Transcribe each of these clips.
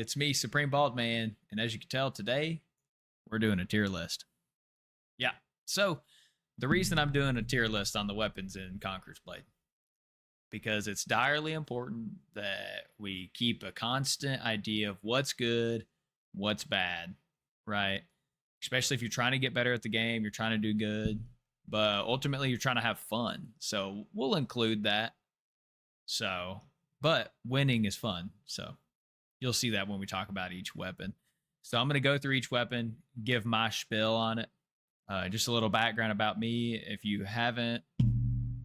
it's me, SupremeBaldman, and as you can tell today, we're doing a tier list. Yeah, so the reason I'm doing a tier list on the weapons in Conquerors Blade, because it's direly important that we keep a constant idea of what's good, what's bad, right? Especially if you're trying to get better at the game, you're trying to do good, but ultimately you're trying to have fun. So we'll include that. So, but winning is fun. So you'll see that when we talk about each weapon. So I'm going to go through each weapon, give my spiel on it. Just a little background about me. If you haven't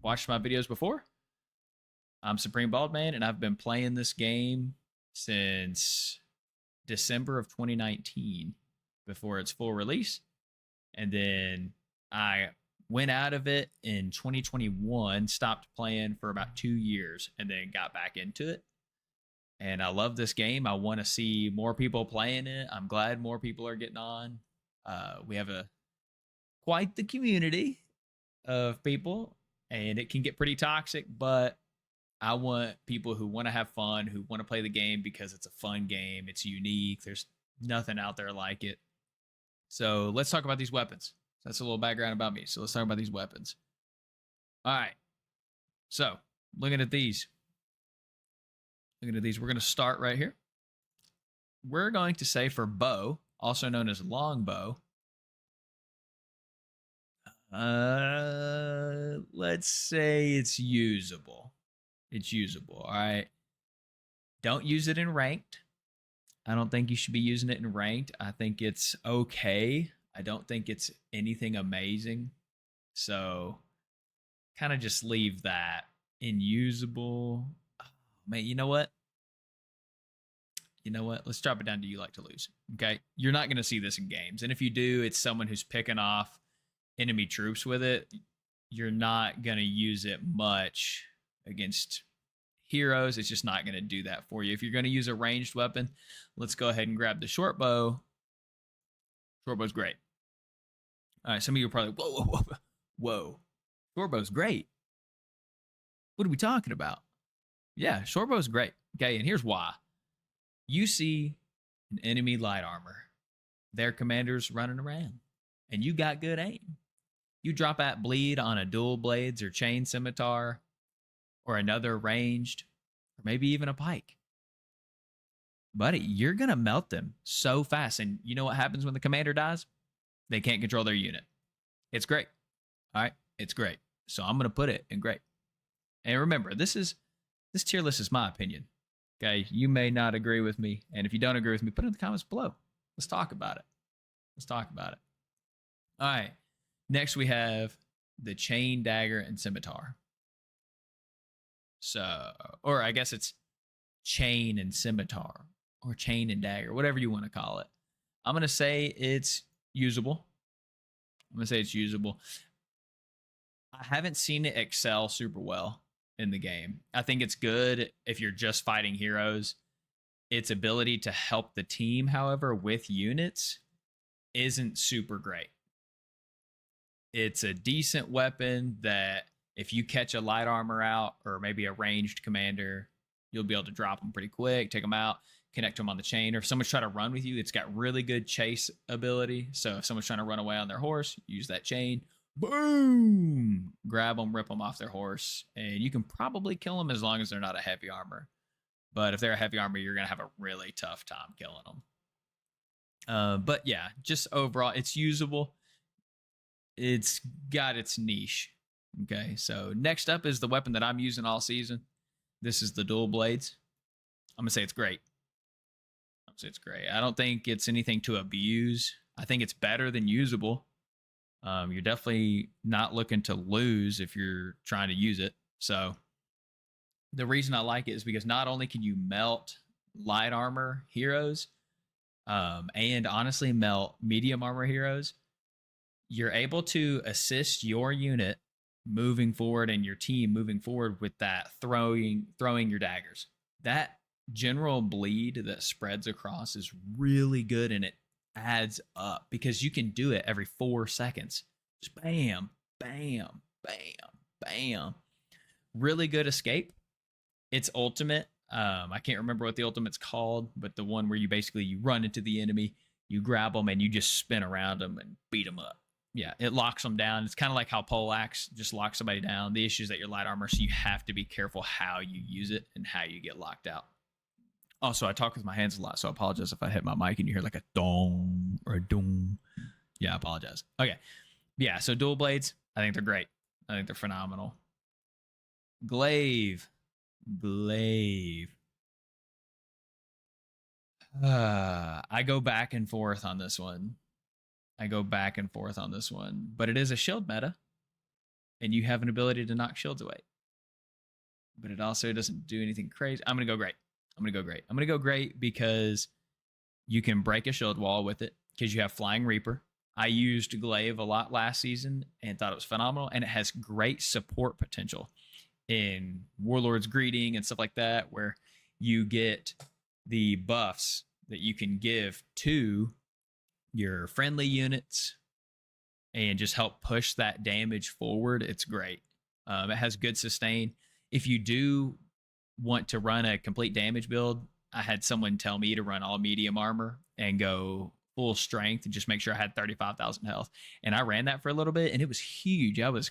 watched my videos before, I'm SupremeBaldman, and I've been playing this game since December of 2019 before its full release. And then I went out of it in 2021, stopped playing for about 2 years, and then got back into it. And I love this game. I want to see more people playing it. I'm glad more people are getting on. We have quite the community of people, and it can get pretty toxic, but I want people who want to have fun, who want to play the game because it's a fun game. It's unique. There's nothing out there like it. So let's talk about these weapons. That's a little background about me. So let's talk about these weapons. All right. So looking at these. We're going to start right here. We're going to say for bow, also known as longbow, let's say it's usable. It's usable. All right. Don't use it in ranked. I don't think you should be using it in ranked. I think it's okay. I don't think it's anything amazing. So kind of just leave that in usable. Oh, man, you know what? Let's drop it down to you like to lose. Okay. You're not going to see this in games. And if you do, it's someone who's picking off enemy troops with it. You're not going to use it much against heroes. It's just not going to do that for you. If you're going to use a ranged weapon, let's go ahead and grab the short bow. Short bow's great. All right, some of you are probably, whoa. Short bow's great. What are we talking about? Yeah, short bow's great. Okay, and here's why. You see an enemy light armor. Their commander's running around, and you got good aim. You drop that bleed on a dual blades or chain scimitar, or another ranged, or maybe even a pike. Buddy, you're going to melt them so fast. And you know what happens when the commander dies? They can't control their unit. It's great. All right? It's great. So I'm going to put it in great. And remember, this tier list is my opinion. Okay? You may not agree with me. And if you don't agree with me, put it in the comments below. Let's talk about it. All right. Next, we have the chain, dagger, and scimitar. So, or I guess it's chain and scimitar, or chain and dagger, whatever you want to call it. I'm going to say it's usable. I haven't seen it excel super well in the game. I think it's good if you're just fighting heroes. Its ability to help the team, however, with units isn't super great. It's a decent weapon that if you catch a light armor out, or maybe a ranged commander, you'll be able to drop them pretty quick, take them out, connect them on the chain. Or if someone's trying to run with you, it's got really good chase ability. So if someone's trying to run away on their horse, use that chain. Boom! Grab them, rip them off their horse. And you can probably kill them as long as they're not a heavy armor. But if they're a heavy armor, you're going to have a really tough time killing them. But yeah, just overall, it's usable. It's got its niche. Okay, so next up is the weapon that I'm using all season. This is the dual blades. I'm going to say it's great. I don't think it's anything to abuse. I think it's better than usable. You're definitely not looking to lose if you're trying to use it. So the reason I like it is because not only can you melt light armor heroes, and honestly melt medium armor heroes, you're able to assist your unit moving forward and your team moving forward with that throwing your daggers. That general bleed that spreads across is really good, and it adds up because you can do it every 4 seconds. Just bam, bam, bam, bam. Really good escape. Its ultimate I can't remember what the ultimate's called, but the one where you run into the enemy, you grab them, and you just spin around them and beat them up. Yeah, it locks them down. It's kind of like how Poleaxe just locks somebody down. The issue is that you're light armor, so you have to be careful how you use it and how you get locked out. Also, I talk with my hands a lot, so I apologize if I hit my mic and you hear like a dong or a dong. Yeah, I apologize. Okay. Yeah, so dual blades, I think they're great. I think they're phenomenal. Glaive. I go back and forth on this one. But it is a shield meta, and you have an ability to knock shields away. But it also doesn't do anything crazy. I'm going to go great because you can break a shield wall with it because you have Flying Reaper. I used Glaive a lot last season and thought it was phenomenal, and it has great support potential in Warlord's Greeting and stuff like that, where you get the buffs that you can give to your friendly units and just help push that damage forward. It's great. It has good sustain. If you do want to run a complete damage build, I had someone tell me to run all medium armor and go full strength and just make sure I had 35,000 health. And I ran that for a little bit, and it was huge. I was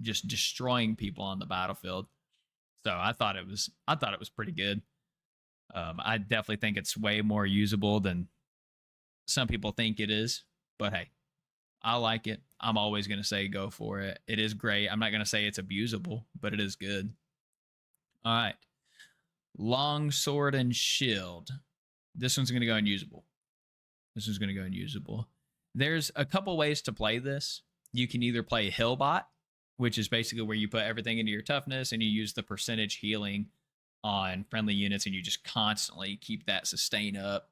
just destroying people on the battlefield. So I thought it was pretty good. I definitely think it's way more usable than some people think it is. But hey, I like it. I'm always going to say go for it. It is great. I'm not going to say it's abusable, but it is good. All right. Longsword and shield. This one's going to go unusable. There's a couple ways to play this. You can either play Hillbot, which is basically where you put everything into your toughness and you use the percentage healing on friendly units, and you just constantly keep that sustain up,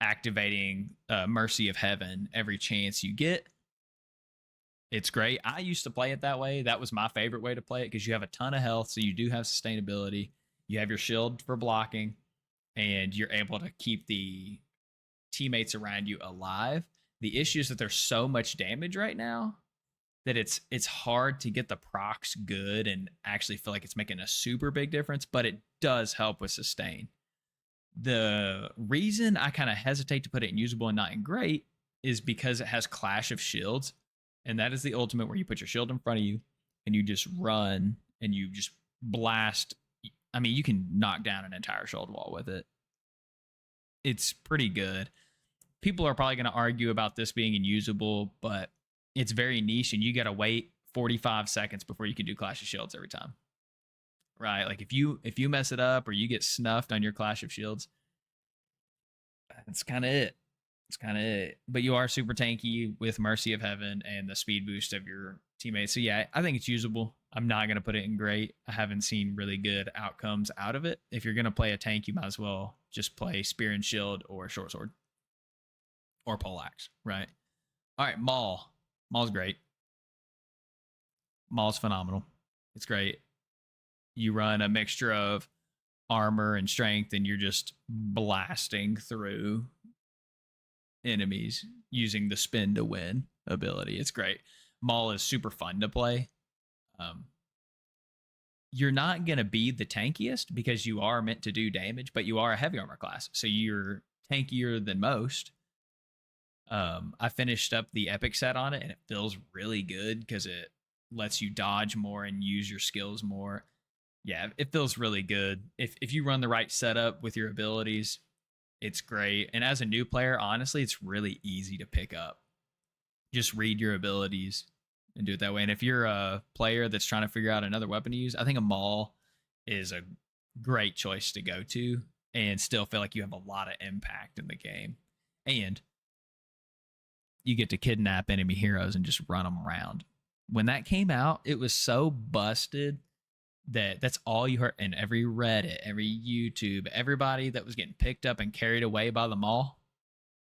activating Mercy of Heaven every chance you get. It's great. I used to play it that way. That was my favorite way to play it because you have a ton of health, so you do have sustainability. You have your shield for blocking, and you're able to keep the teammates around you alive. The issue is that there's so much damage right now that it's hard to get the procs good and actually feel like it's making a super big difference, but it does help with sustain. The reason I kind of hesitate to put it in usable and not in great is because it has Clash of Shields, and that is the ultimate where you put your shield in front of you and you just run and you just blast. I mean, you can knock down an entire shield wall with it. It's pretty good. People are probably going to argue about this being unusable, but it's very niche, and you got to wait 45 seconds before you can do Clash of Shields every time. Right? Like if you mess it up or you get snuffed on your Clash of Shields, that's kind of it. But you are super tanky with Mercy of Heaven and the speed boost of your teammates. So yeah, I think it's usable. I'm not going to put it in great. I haven't seen really good outcomes out of it. If you're going to play a tank, you might as well just play Spear and Shield or Short Sword or Poleaxe, right? All right, Maul. Maul's great. Maul's phenomenal. It's great. You run a mixture of armor and strength, and you're just blasting through enemies using the spin to win ability. It's great. Maul is super fun to play. You're not going to be the tankiest because you are meant to do damage, but you are a heavy armor class, so you're tankier than most. I finished up the epic set on it, and it feels really good because it lets you dodge more and use your skills more. Yeah, it feels really good. If you run the right setup with your abilities, it's great. And as a new player, honestly, it's really easy to pick up. Just read your abilities and do it that way. And if you're a player that's trying to figure out another weapon to use, I think a Maul is a great choice to go to and still feel like you have a lot of impact in the game. And you get to kidnap enemy heroes and just run them around. When that came out, it was so busted that's all you heard in every Reddit, every YouTube, everybody that was getting picked up and carried away by the Maul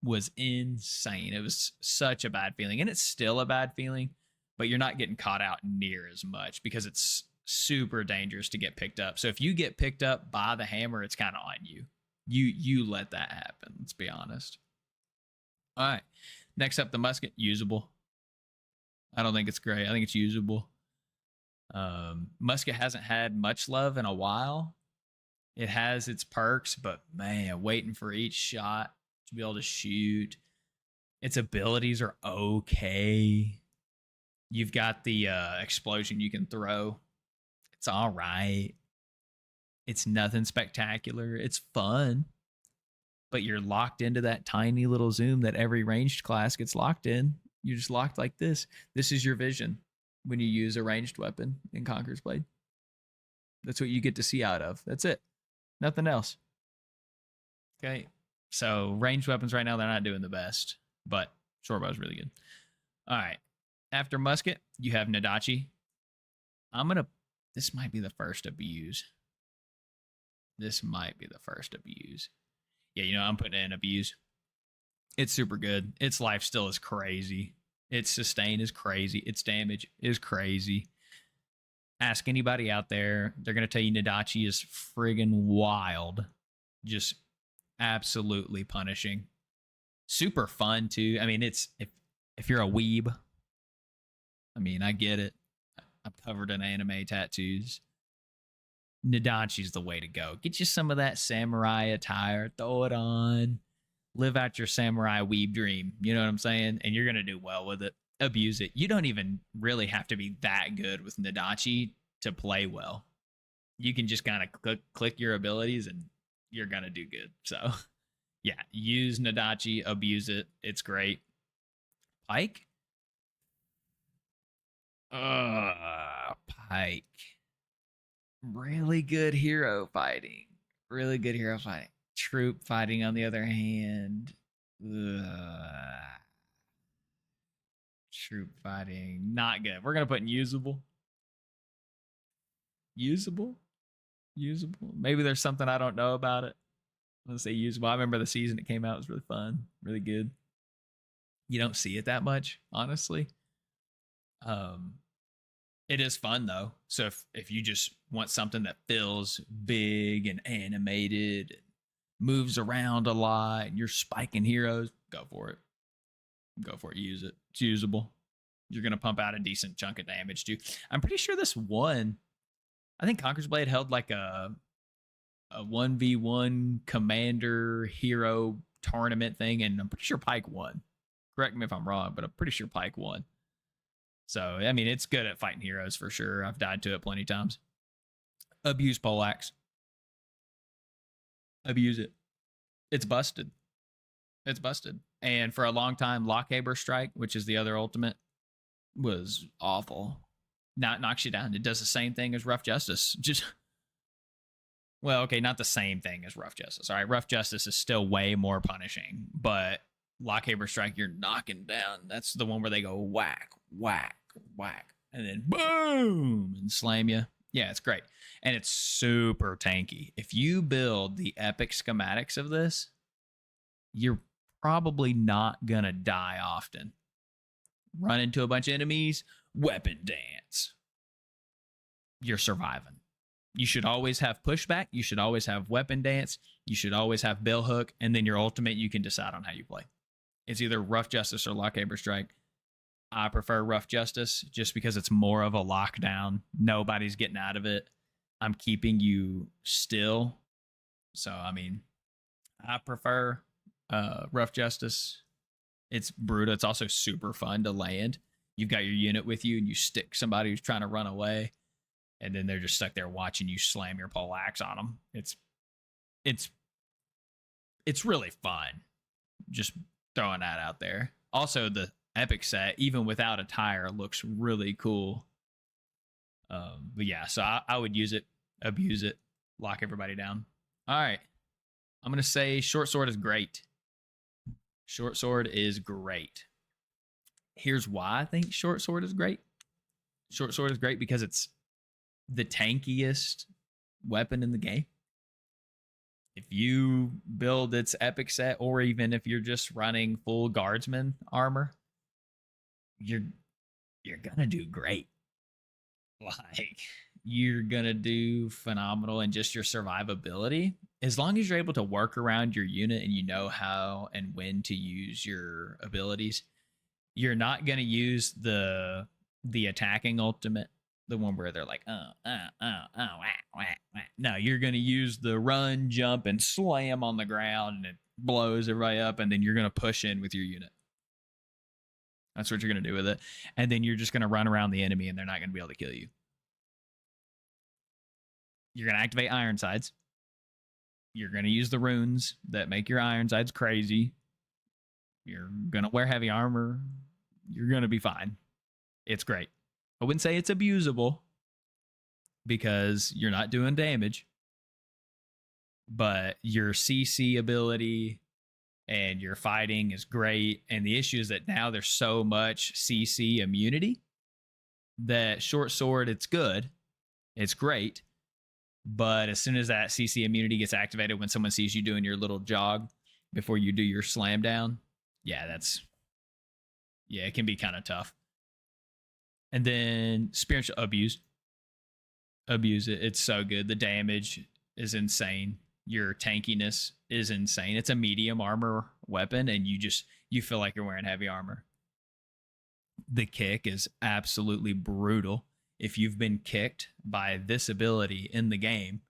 was insane. It was such a bad feeling, and it's still a bad feeling, but you're not getting caught out near as much because it's super dangerous to get picked up. So if you get picked up by the hammer, it's kind of on you. You let that happen, let's be honest. All right. Next up, the musket, usable. I don't think it's great. I think it's usable. Musket hasn't had much love in a while. It has its perks, but man, waiting for each shot to be able to shoot. Its abilities are okay. You've got the explosion you can throw. It's all right. It's nothing spectacular. It's fun, but you're locked into that tiny little zoom that every ranged class gets locked in. You're just locked like this. This is your vision when you use a ranged weapon in Conqueror's Blade. That's what you get to see out of. That's it. Nothing else. Okay. So ranged weapons right now, they're not doing the best, but short bow is really good. All right. After Musket, you have Nodachi. This might be the first abuse. This might be the first abuse. Yeah, you know, I'm putting in abuse. It's super good. Its life steal is crazy. Its sustain is crazy. Its damage is crazy. Ask anybody out there. They're going to tell you Nodachi is friggin' wild. Just absolutely punishing. Super fun, too. I mean, it's if you're a weeb, I mean, I get it. I'm covered in anime tattoos. Nodachi's the way to go. Get you some of that samurai attire. Throw it on. Live out your samurai weeb dream. You know what I'm saying? And you're going to do well with it. Abuse it. You don't even really have to be that good with Nodachi to play well. You can just kind of click your abilities and you're going to do good. So, yeah, use Nodachi. Abuse it. It's great. Pike? Pike. Really good hero fighting. Really good hero fighting. Troop fighting, on the other hand. Troop fighting. Not good. We're going to put in usable. Usable? Usable? Maybe there's something I don't know about it. I'm going to say usable. I remember the season it came out. It was really fun. Really good. You don't see it that much, honestly. It is fun though. So if you just want something that feels big and animated, and moves around a lot, and you're spiking heroes, go for it. Go for it. Use it. It's usable. You're gonna pump out a decent chunk of damage too. I'm pretty sure this won. I think Conqueror's Blade held like a 1v1 commander hero tournament thing, and I'm pretty sure Pike won. Correct me if I'm wrong, but I'm pretty sure Pike won. So, I mean, it's good at fighting heroes for sure. I've died to it plenty of times. Abuse Poleaxe. Abuse it. It's busted. It's busted. And for a long time, Lockhaber Strike, which is the other ultimate, was awful. Knocks you down. It does the same thing as Rough Justice. Well, okay, not the same thing as Rough Justice. All right, Rough Justice is still way more punishing, but Lockhaber Strike, you're knocking down. That's the one where they go whack, whack, whack, and then boom, and slam you. Yeah, it's great. And it's super tanky. If you build the epic schematics of this, you're probably not going to die often. Run into a bunch of enemies, weapon dance. You're surviving. You should always have pushback. You should always have weapon dance. You should always have bill hook. And then your ultimate, you can decide on how you play. It's either Rough Justice or Lockhaber Strike. I prefer Rough Justice just because it's more of a lockdown. Nobody's getting out of it. I'm keeping you still. So, I mean, I prefer Rough Justice. It's brutal. It's also super fun to land. You've got your unit with you and you stick somebody who's trying to run away. And then they're just stuck there watching you slam your poleaxe on them. It's really fun. Just throwing that out there. Also, the epic set, even without a tire, looks really cool. But yeah, so I would use it, abuse it, lock everybody down. All right. I'm going to say Short Sword is great. Short Sword is great. Here's why I think Short Sword is great. Short Sword is great because it's the tankiest weapon in the game. If you build its epic set, or even if you're just running full guardsman armor, you're gonna do great. Like, you're gonna do phenomenal in just your survivability. As long as you're able to work around your unit and you know how and when to use your abilities, you're not gonna use the attacking ultimate. the one where they're like, wah, wah, wah. No, you're going to use the run, jump, and slam on the ground, and it blows everybody up, and then you're going to push in with your unit. That's what you're going to do with it. And then you're just going to run around the enemy, and they're not going to be able to kill you. You're going to activate Ironsides. You're going to use the runes that make your Ironsides crazy. You're going to wear heavy armor. You're going to be fine. It's great. I wouldn't say it's abusable because you're not doing damage, but your CC ability and your fighting is great. And the issue is that now there's so much CC immunity that short sword, it's good. It's great. But as soon as that CC immunity gets activated, when someone sees you doing your little jog before you do your slam down, it can be kind of tough. And then spiritual abuse it. It's so good. The damage is insane. Your tankiness is insane. It's a medium armor weapon, and you feel like you're wearing heavy armor. The kick is absolutely brutal. If you've been kicked by this ability in the game,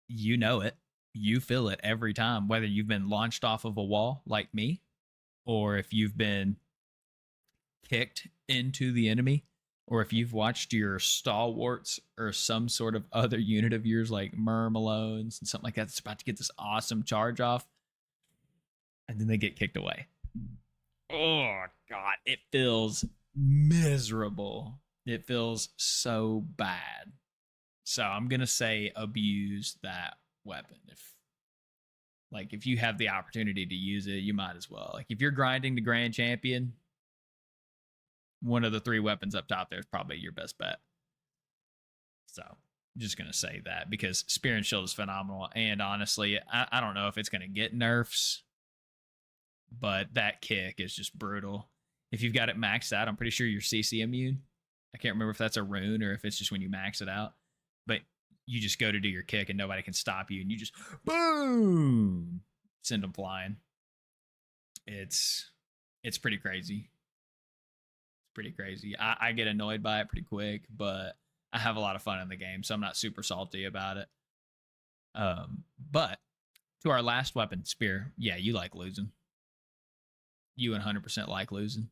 you know it. You feel it every time, whether you've been launched off of a wall like me, or if you've been kicked into the enemy, or if you've watched your stalwarts or some sort of other unit of yours like Malones and something like that that's about to get this awesome charge off, and then they get kicked away. Oh, God, it feels miserable. It feels so bad. So I'm going to say abuse that weapon. If you have the opportunity to use it, you might as well. Like, if you're grinding to Grand Champion, one of the 3 weapons up top there is probably your best bet. So I'm just going to say that because Spear and Shield is phenomenal. And honestly, I don't know if it's going to get nerfs, but that kick is just brutal. If you've got it maxed out, I'm pretty sure you're CC immune. I can't remember if that's a rune or if it's just when you max it out. But you just go to do your kick and nobody can stop you. And you just, boom, send them flying. It's pretty crazy. Pretty crazy. I get annoyed by it pretty quick, but I have a lot of fun in the game, so I'm not super salty about it. But to our last weapon, Spear, you like losing. You 100% like losing.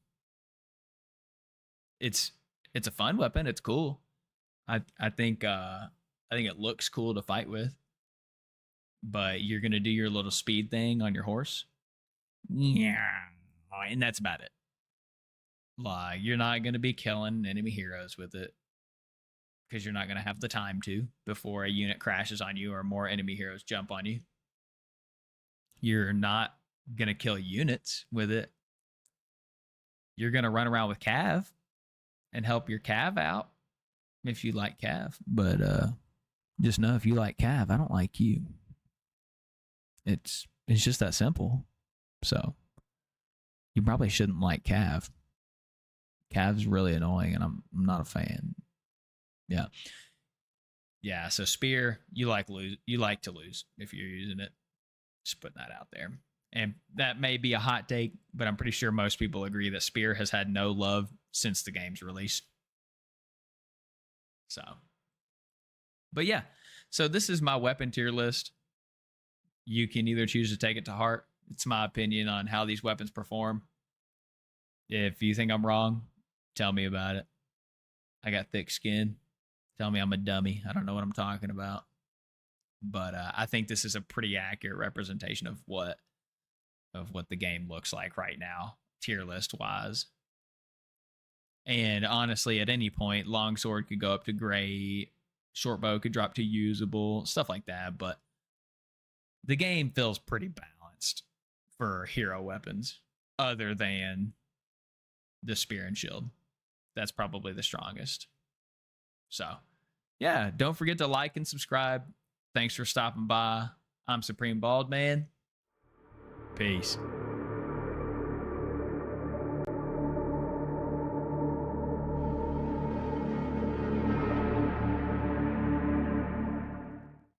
It's a fun weapon. It's cool. I think it looks cool to fight with, but you're gonna do your little speed thing on your horse. Yeah, and that's about it. Like, you're not going to be killing enemy heroes with it because you're not going to have the time to before a unit crashes on you or more enemy heroes jump on you. You're not going to kill units with it. You're going to run around with Cav and help your Cav out if you like Cav. But just know, if you like Cav, I don't like you. It's just that simple. So you probably shouldn't like Cav. Cav's really annoying, and I'm not a fan. Yeah. So Spear, you like to lose if you're using it. Just putting that out there. And that may be a hot take, but I'm pretty sure most people agree that Spear has had no love since the game's release. So, but yeah. So this is my weapon tier list. You can either choose to take it to heart. It's my opinion on how these weapons perform. If you think I'm wrong, tell me about it. I got thick skin. Tell me I'm a dummy. I don't know what I'm talking about. But I think this is a pretty accurate representation of what the game looks like right now, tier list wise. And honestly, at any point, Longsword could go up to great, Shortbow could drop to usable, stuff like that. But the game feels pretty balanced for hero weapons, other than the Spear and Shield. That's probably the strongest. So, yeah, don't forget to like and subscribe. Thanks for stopping by. I'm SupremeBaldman. Peace.